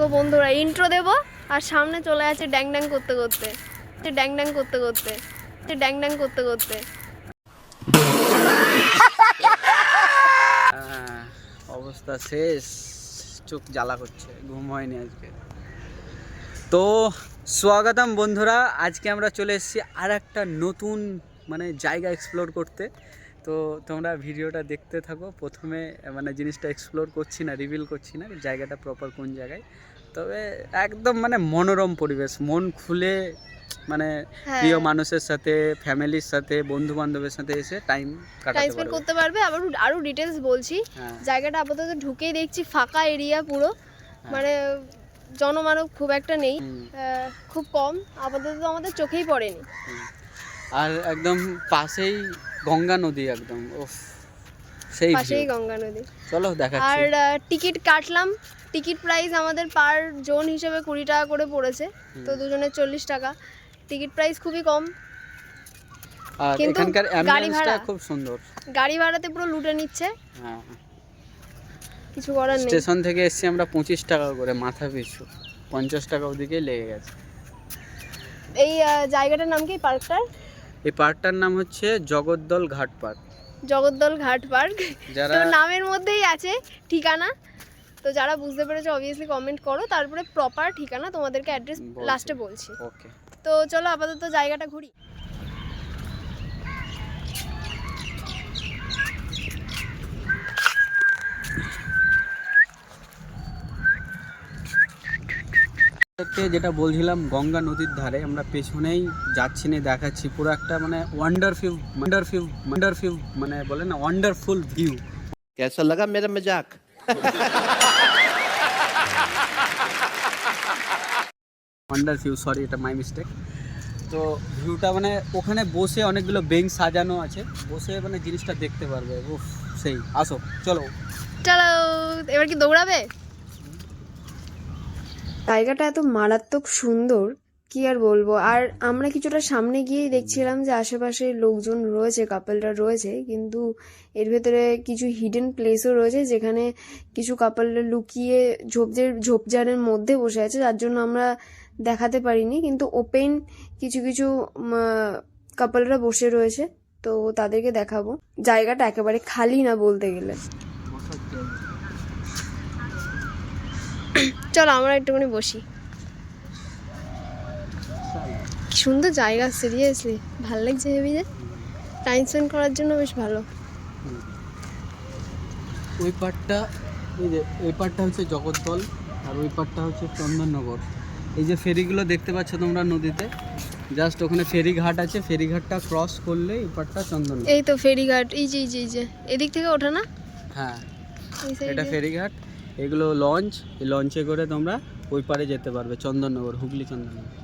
দেখো বন্ধুরা, ইন্ট্রো দেবো আর সামনে চলে আছে ড্যাং ড্যাং করতে করতে, ড্যাং ড্যাং করতে করতে, ড্যাং ড্যাং করতে করতে। অবস্থা শেষ, চোখ জ্বালা করছে, ঘুম হয়নি আজকে। তো স্বাগতম বন্ধুরা, আজকে আমরা চলে এসেছি আর একটা নতুন জায়গা এক্সপ্লোর করতে। তো তোমরা ভিডিওটা দেখতে থাকো। প্রথমে জিনিসটা এক্সপ্লোর করছি না, রিভিল করছি না জায়গাটা প্রপার কোন জায়গায়, তবে একদম মনোরম পরিবেশ, মন খুলে প্রিয় মানুষের সাথে, ফ্যামিলির সাথে, বন্ধু বান্ধবের সাথে এসে টাইম স্পেন্ড করতে পারবে। আবার আরো ডিটেলস বলছি, জায়গাটা আপাতত ঢুকেই দেখছি ফাঁকা এরিয়া পুরো, জনমানব খুব একটা নেই, খুব কম, আপাতত আমাদের চোখেই পড়েনি। আর একদম পাশেই গঙ্গা নদী, একদম সেই পাশেই গঙ্গা নদী। চলো দেখাচ্ছি। আর টিকিট কাটলাম, টিকিট প্রাইস আমাদের পার জন হিসেবে 20 টাকা করে পড়েছে, তো দুজনের 40 টাকা। টিকিট প্রাইস খুবই কম, আর কিন্তু এখানকার গাড়ি ভাড়া খুব সুন্দর। গাড়ি ভাড়াতে পুরো লুটে নিচ্ছে। হ্যাঁ, কিছু করার নেই। স্টেশন থেকে এসেছি আমরা 25 টাকা করে মাথা পিছু, 50 টাকা ওদিকেই লেগে গেছে। এই জায়গাটার নাম কি? পার্কটার এই পার্কটার নাম হচ্ছে জগদ্দল ঘাট পার্ক। জগদ্দল ঘাট পার্ক, যারা তো নামের মধ্যেই আছে ঠিকানা। তো যারা বুঝতে পেরেছো অবভিয়াসলি কমেন্ট করো, তারপরে প্রপার ঠিকানা তোমাদেরকে অ্যাড্রেস লাস্টে বলছি। ওকে, তো চলো আপাতত জায়গাটা ঘুরি। যেটা বলছিলাম, গঙ্গা নদীর ধারে আমরা পেছনেই যাচ্ছি, না দেখাচ্ছি পুরো একটা ওয়ান্ডারফুল বলে না, ওয়ান্ডারফুল ভিউ। कैसा लगा मेरा मजाक? ওয়ান্ডারফুল, সরি, এটা মাই মিস্টেক। তো ভিউটা ওখানে বসে অনেকগুলো বেঞ্চ সাজানো আছে, বসে জিনিসটা দেখতে পারবে। উফ, সেই, আসো চলো। চলো, এবার কি দৌড়াবে? জায়গাটা এত মারাত্মক সুন্দর, কি আর বলবো। আর আমরা কিছুটা সামনে গিয়েই দেখছিলাম যে আশেপাশে লোকজন রয়েছে, কাপলরা রয়েছে, কিন্তু এর ভেতরে কিছু হিডেন প্লেসও রয়েছে যেখানে কিছু কাপলরা লুকিয়ে ঝোপঝাড়ের মধ্যে বসে আছে, যার জন্য আমরা দেখাতে পারিনি। কিন্তু ওপেন কিছু কিছু কাপলরা বসে রয়েছে, তো তাদেরকে দেখাবো। জায়গাটা একেবারে খালি না বলতে গেলে। চলো আমরা একটুখানি বসি। কি সুন্দর জায়গা, সিরিয়াসলি ভালো লাগছে হেবি, যে টাইম স্পেন্ড করার জন্য বেশ ভালো। ওই পার্টটা, এই পার্টটা হচ্ছে জগদ্দল, আর ওই পার্টটা হচ্ছে চন্দননগর। এই যে ফেরিগুলো দেখতে পাচ্ছ তোমরা নদীতে, জাস্ট ওখানে ফেরিঘাট আছে, ফেরিঘাটটা ক্রস করলে এই পার্টটা চন্দননগর। এই তো ফেরিঘাট, এই যে এদিক থেকে ওঠা না? হ্যাঁ, এটা ফেরিঘাট, এগুলো লঞ্চ, এই লঞ্চে করে তোমরা ওই পারে যেতে পারবে, চন্দননগর, হুগলি চন্দননগর।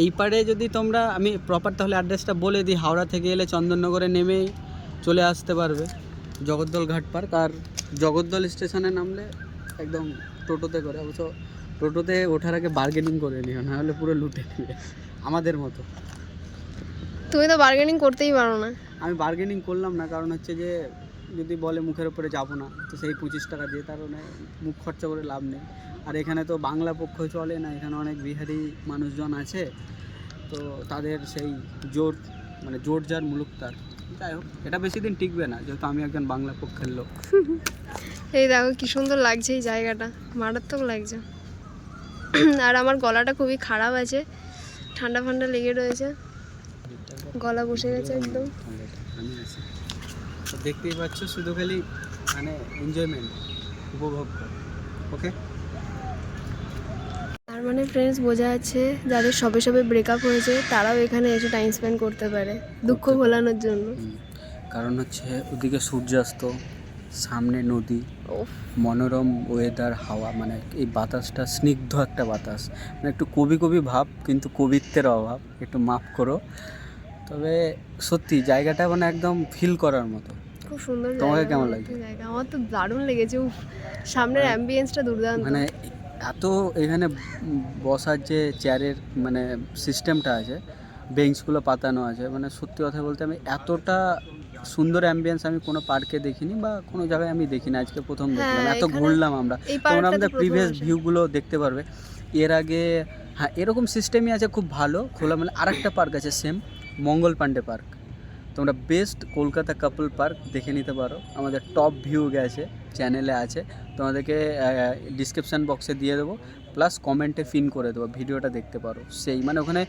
এই পারে যদি তোমরা, আমি প্রপার তাহলে অ্যাড্রেসটা বলে দিই, হাওড়া থেকে এলে চন্দননগরে নেমেই চলে আসতে পারবে জগদ্দল ঘাট পার্ক। আর জগদ্দল স্টেশনে নামলে একদম টোটোতে করে, অবশ্য টোটোতে ওঠার আগে বার্গেনিং করে নিও, নাহলে পুরো লুটে নেবে আমাদের মতো। তুমি তো বার্গেনিং করতেই পারো না। আমি বার্গেনিং করলাম না, কারণ হচ্ছে যে যদি বলে মুখের উপরে যাবো না, তো সেই 25 টাকা দিয়ে তার মুখ খরচা করে লাভ নেই। আর এখানে তো বাংলা পক্ষ চলে না, এখানে অনেক বিহারি মানুষজন আছে, তো তাদের সেই জোর যার মুলুক তার। যাই হোক, এটা বেশি দিন টিকবে না, যেহেতু আমি একজন বাংলা পক্ষের লোক। এই দেখো কি সুন্দর লাগছে এই জায়গাটা, মারাত্মক লাগছে। আর আমার গলাটা খুবই খারাপ আছে, ঠান্ডা ফান্ডা লেগে রয়েছে, গলা বসে গেছে একদম। দেখতেই পাচ্ছ, শুধু খালি এনজয়মেন্ট, উপভোগ কর। ওকে, তার ফ্রেন্ডস বোঝা যাচ্ছে যাদের সবে সবে ব্রেকআপ হয়েছে তারাও এখানে এসে টাইম স্পেন্ড করতে পারে দুঃখ ভোলানোর জন্য। কারণ হচ্ছে ওদিকে সূর্যাস্ত, সামনে নদী, মনোরম ওয়েদার, হাওয়া, এই বাতাসটা স্নিগ্ধ একটা বাতাস, একটু কবি কবি ভাব, কিন্তু কবিত্বের অভাব, একটু মাফ করো। তবে সত্যি জায়গাটা একদম ফিল করার মতো, খুব সুন্দর। তোমাকে কেমন লাগছে? জায়গা আমার তো দারুণ লেগেছে, সামনের অ্যাম্বিয়েন্সটা দুর্দান্ত। এত এখানে বসার যে চেয়ারের সিস্টেমটা আছে, বেঞ্চগুলো পাতানো আছে, সত্যি কথা বলতে আমি এতটা সুন্দর অ্যাম্বিয়েন্স আমি কোনো পার্কে দেখিনি বা কোনো জায়গায় আমি দেখিনি, আজকে প্রথম দেখলাম। হ্যাঁ, এত এখানে ঘুরলাম আমরা, এই তোমরা পার্কটাতে আমাদের প্রথম প্রিভিয়াস আসা। ভিউগুলো দেখতে পারবে। এর আগে হ্যাঁ এরকম সিস্টেমই আছে, খুব ভালো খোলামেলা। আরেকটা পার্ক আছে সেম, মঙ্গল পাণ্ডে পার্ক। তোমরা বেস্ট কলকাতা কাপল পার্ক দেখে নিতে পারো, আমাদের টপ ভিউ গেছে, চ্যানেলে আছে, তোমাদেরকে ডিসক্রিপশান বক্সে দিয়ে দেবো, প্লাস কমেন্টে পিন করে দেবো, ভিডিওটা দেখতে পারো। সেই মানে ওখানে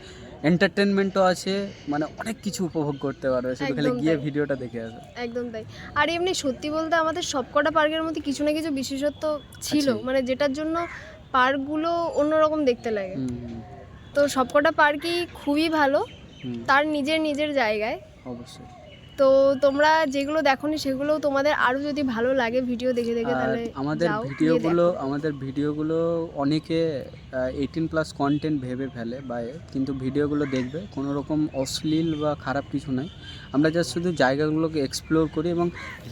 এন্টারটেনমেন্টও আছে, মানে অনেক কিছু উপভোগ করতে পারো, শুধু খালি একদম গিয়ে তাই। ভিডিওটা দেখে আসো। একদম তাই। আর এমনি সত্যি বলতে আমাদের সবকটা পার্কের মধ্যে কিছু না কিছু বিশেষত্ব ছিল, আছেই। মানে যেটার জন্য পার্কগুলো অন্যরকম দেখতে লাগে। হুম, তো সবকটা পার্কই খুবই ভালো হুম, তার নিজের নিজের জায়গায়। অবশ্যই। তো তোমরা যেগুলো দেখোনি সেগুলোও তোমাদের আরও যদি ভালো লাগে ভিডিও দেখে দেখে, আর তাহলে আমাদের যাও, গিয়ে ভিডিওগুলো দেখো। আমাদের ভিডিওগুলো অনেকে 18+ কন্টেন্ট ভেবে ফেলে বা কিন্তু ভিডিওগুলো দেখবে কোনো রকম অশ্লীল বা খারাপ কিছু নয়। আমরা জাস্ট শুধু জায়গাগুলোকে এক্সপ্লোর করি এবং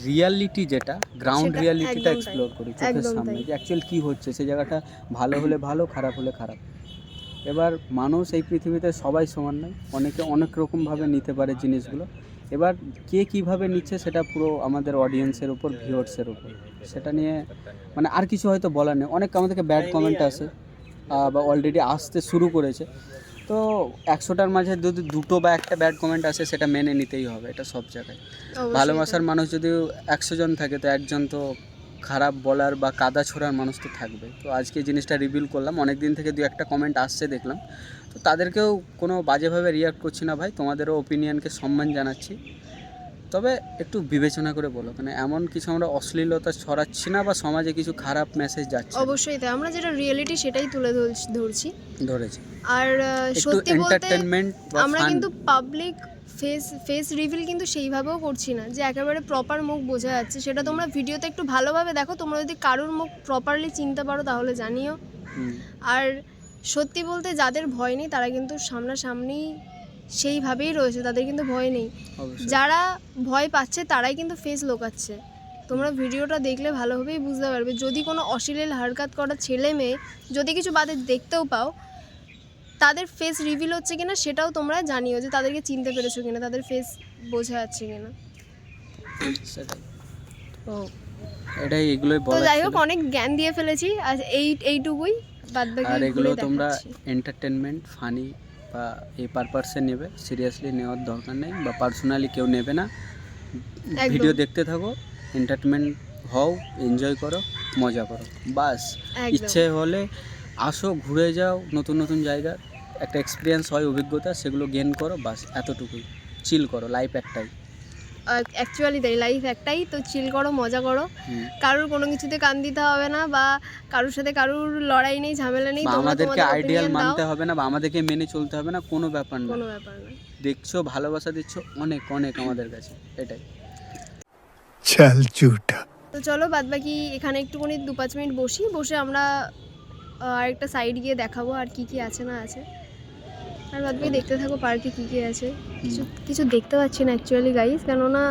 রিয়ালিটি যেটা গ্রাউন্ড সেটা রিয়ালিটিটা একদম তাই। এক্সপ্লোর করি চোখের একদম সামনে, তাই। যে অ্যাকচুয়াল কী হচ্ছে সেই জায়গাটা, ভালো হলে ভালো, খারাপ হলে খারাপ। এবার মানুষ এই পৃথিবীতে সবাই সমান নয়, অনেকে অনেক রকমভাবে নিতে পারে জিনিসগুলো। এবার কে কীভাবে নিচ্ছে সেটা পুরো আমাদের অডিয়েন্সের উপর, ভিউয়ার্সের উপর, সেটা নিয়ে মানে আর কিছু হয়তো বলার নেই। অনেক আমাদেরকে ব্যাড কমেন্ট আসে বা অলরেডি আসতে শুরু করেছে, তো 100টার মাঝে যদি 2টো বা 1টা ব্যাড কমেন্ট আসে সেটা মেনে নিতেই হবে, এটা সব জায়গায়। অবশ্যই ভালোবাসার তাই। মানুষ যদি 100 জন থাকে তো একজন তো খারাপ বলার বা কাদা ছোড়ার মানুষ তো থাকবে। তো আজকে জিনিসটা রিভিল করলাম, অনেক দিন থেকে 2-1টা কমেন্ট আসছে দেখলাম, তো তাদেরকেও কোনো বাজেভাবে রিয়াক্ট করছি না ভাই, তোমাদেরও ওপিনিয়নকে সম্মান জানাচ্ছি। তবে একটু বিবেচনা করে বলো, মানে এমন কিছু আমরা অশ্লীলতা ছড়াচ্ছি না বা সমাজে কিছু খারাপ মেসেজ যাচ্ছে না। অবশ্যই তাই, আমরা যেটা রিয়েলিটি সেটাই তুলে ধরছি। ধরেছি আর একটু সত্যি বলতে এন্টারটেনমেন্ট বা আমরা ফান। কিন্তু পাবলিক ফেস রিভিল কিন্তু সেইভাবেও করছি না যে একেবারে প্রপার মুখ বোঝা যাচ্ছে। সেটা তোমরা ভিডিওতে একটু ভালোভাবে দেখো, তোমরা যদি কারোর মুখ প্রপারলি চিনতে পারো তাহলে জানিও। আর সত্যি বলতে যাদের ভয় নেই তারা কিন্তু সামনাসামনি সেইভাবেই রয়েছে, তাদের কিন্তু ভয় নেই। অবশ্যই যারা ভয় পাচ্ছে তারাই কিন্তু ফেস লোকাচ্ছে। তোমরা ভিডিওটা দেখলে ভালোভাবেই বুঝতে পারবে, যদি কোনো অশ্লীল হারকাত করা ছেলে মেয়ে যদি কিছু বাদে দেখতেও পাও, তাদের ফেস রিভিল হচ্ছে কিনা সেটাও তোমরা জানিও, যে তাদেরকে চিনতে পেরেছো কিনা, তাদের ফেস বোঝা যাচ্ছে কিনা। সেটাই, ও এটাই এগুলোই তো বলা যাই ছিল। হোক, অনেক জ্ঞান দিয়ে ফেলেছি আজ, এইটুকুই। বাদ বাকি আর এগুলো ঘুরে তোমরা দেখাচ্ছি। এন্টারটেনমেন্ট ফানি বা এই পারপাসে নেবে, সিরিয়াসলি নেওয়ার দরকার নেই বা পার্সোনালি কেউ নেবে না। একদম। ভিডিও দেখতে থাকো, এন্টারটেনমেন্ট হও, এনজয় করো, মজা করো, বাস। একদম। ইচ্ছে হলে আসো, ঘুরে যাও, নতুন নতুন জায়গা, একটা এক্সপিরিয়েন্স হয়, অভিজ্ঞতা, সেগুলো গেন করো, বাস এতটুকুই। চিল করো, লাইফ একটাই। অ্যাকচুয়ালি তাই, লাইফ একটাই, তো চিল করো, মজা করো। হুম। কারোর কোনো কিছুতে কান দিতে হবে না, বা কারোর সাথে কারোর লড়াই নেই, ঝামেলা নেই। বা তোমরা আমাদেরকে তোমাদের আইডিয়াল opinion দাও, মানতে হবে না বা আমাদেরকে মেনে চলতে হবে না, কোনো ব্যাপার না। কোনো ব্যাপার না। দেখছো, ভালোবাসা দিচ্ছ, অনেক অনেক আমাদের কাছে, এটাই। चल झूठा। তো চলো বাদ বাকি এখানে একটুখানি 2-5 মিনিট বসে আমরা আরেকটা সাইড গিয়ে দেখাবো আর কি কি আছে না আছে। আর বাদ বাকি দেখতে থাকো পার্কে কি কি আছে। কিছু দেখতে পাচ্ছি না অ্যাকচুয়ালি গাইস, কেননা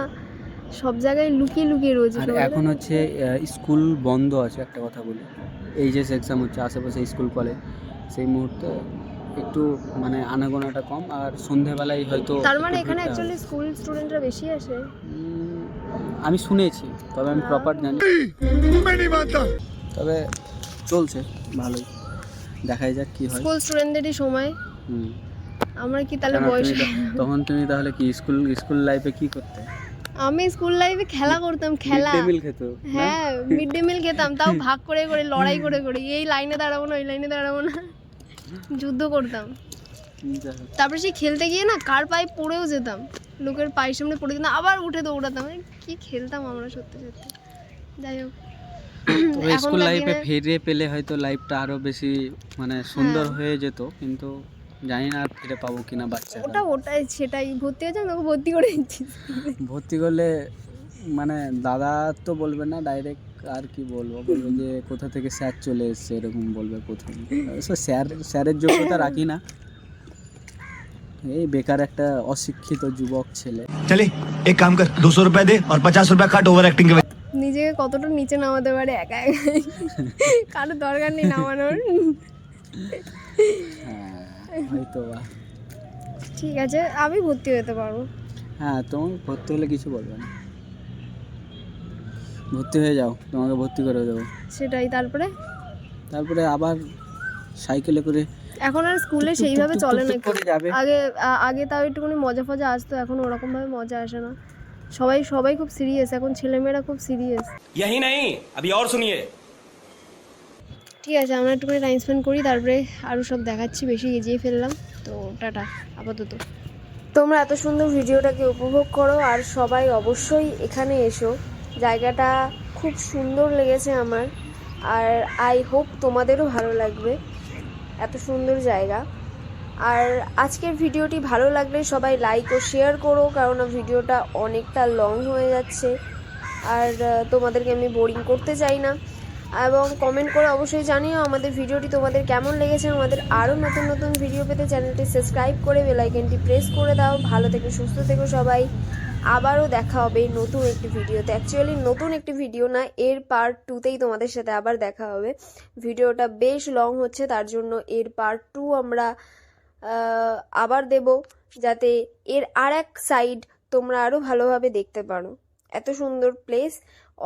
সব জায়গায় লুকিয়ে লুকিয়ে রয়েছে আর সবাই। এখন হচ্ছে স্কুল বন্ধ আছে, একটা কথা বলি, এইচএস এক্সাম হচ্ছে আশেপাশে স্কুল কলেজ, সেই মুহূর্তে একটু মানে আনাগোনাটা কম, আর সন্ধেবেলায় হয়তো তার মানে একটু এখানে ভিড়টা অ্যাকচুয়ালি হবে। স্কুল স্টুডেন্টরা বেশি আসে। আমি শুনেছি, তবে আমি প্রপার জানি, তবে চলছে ভালোই, দেখাই যাক কি হয়। স্কুল স্টুডেন্টদেরই সময়। হুম। আমরা কি তাহলে কেন বয়স? তখন তুমি তাহলে কি স্কুল লাইফে কি করতে? আমি স্কুল লাইফে খেলা করতাম, খেলা। মিড ডে মিল খেতো? হ্যাঁ, মিড ডে মিল খেতাম, তাও ভাগ করে করে, লড়াই করে করে, এই লাইনে দাঁড়াবো না, ওই লাইনে দাঁড়াবো না, যুদ্ধ করতাম। তারপরে সেই খেলতে গিয়ে না কার পায়ে পড়েও যেতাম, লোকের পায়ের সামনে পড়ে যেতাম, আবার উঠে দৌড়াতাম। কি খেলতাম আমরা, সত্যি সত্যি। যাই হোক, তবে স্কুল লাইফে ফিরে পেলে হয়তো লাইফটা আরো বেশি মানে সুন্দর হয়ে যেত, কিন্তু জানি না আর ফিরে পাবো কিনা বাচ্চা। ওটাই সেটাই, ভর্তি হয়েছে তোকে ভর্তি করে দিচ্ছি। ভর্তি করলে মানে দাদা তো বলবে না ডাইরেক্ট, আর কি বলবো, বলবে যে কোথা থেকে স্যার চলে এসছে, এরকম বলবে প্রথম। স্যারের যোগ্যতা রাখি না, এই বেকার একটা অশিক্ষিত যুবক ছেলে। चले एक काम कर 200 रुपए दे और 50 रुपए काट ओवर एक्टिंग के। নিজেকে কতটা নিচে নামাতে পারে একা একা, কারো দরকার নেই নামানোর। হয়তো বা। ঠিক আছে, আমি ভর্তি হতে পারবো। হ্যাঁ, তোমাকে ভর্তি হলে কিছু বলবে না, ভর্তি হয়ে যাও, তোমাকে ভর্তি করে দেবো। সেটাই। তারপরে তারপরে আবার সাইকেলে করে এখন আর স্কুলে টুক টুক সেইভাবে টুক চলে টুক না টুক করে যাবে। আগে আগে তাও একটুখানি মজা ফজা আসতো, এখন ওরকমভাবে মজা আসে না। সবাই সবাই খুব সিরিয়াস, এখন ছেলেমেয়েরা খুব সিরিয়াস। यही नहीं अभी और सुनिए। ঠিক আছে, আমরা একটুখানি টাইম স্পেন্ড করি, তারপরে আরও সব দেখাচ্ছি। বেশি এগিয়ে ফেললাম তো, টাটা আপাতত। তোমরা এত সুন্দর ভিডিওটাকে উপভোগ করো, আর সবাই অবশ্যই এখানে এসো। জায়গাটা খুব সুন্দর লেগেছে আমার, আর আই হোপ তোমাদেরও ভালো লাগবে। এত সুন্দর জায়গা। আর আজকের ভিডিওটি ভালো লাগলে সবাই লাইক ও শেয়ার করো, কারণ ভিডিওটা অনেকটা লং হয়ে যাচ্ছে, আর তোমাদেরকে আমি বোরিং করতে চাই না। এবং কমেন্ট করে অবশ্যই জানিও আমাদের ভিডিওটি তোমাদের কেমন লেগেছে। আমাদের আরও নতুন নতুন ভিডিও পেতে চ্যানেলটি সাবস্ক্রাইব করে বেল আইকনটি প্রেস করে দাও। ভালো থেকো, সুস্থ থেকো সবাই। আবারও দেখা হবে নতুন একটি ভিডিওতে। অ্যাকচুয়ালি নতুন একটি ভিডিও না, এর পার্ট 2তেই তোমাদের সাথে আবার দেখা হবে। ভিডিওটা বেশ লং হচ্ছে, তার জন্য এর পার্ট 2 আমরা আবার দেব, যাতে এর আর এক সাইড তোমরা আরও ভালোভাবে দেখতে পারো। এত সুন্দর প্লেস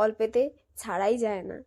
অল্পেতে ছাড়াই যায় না।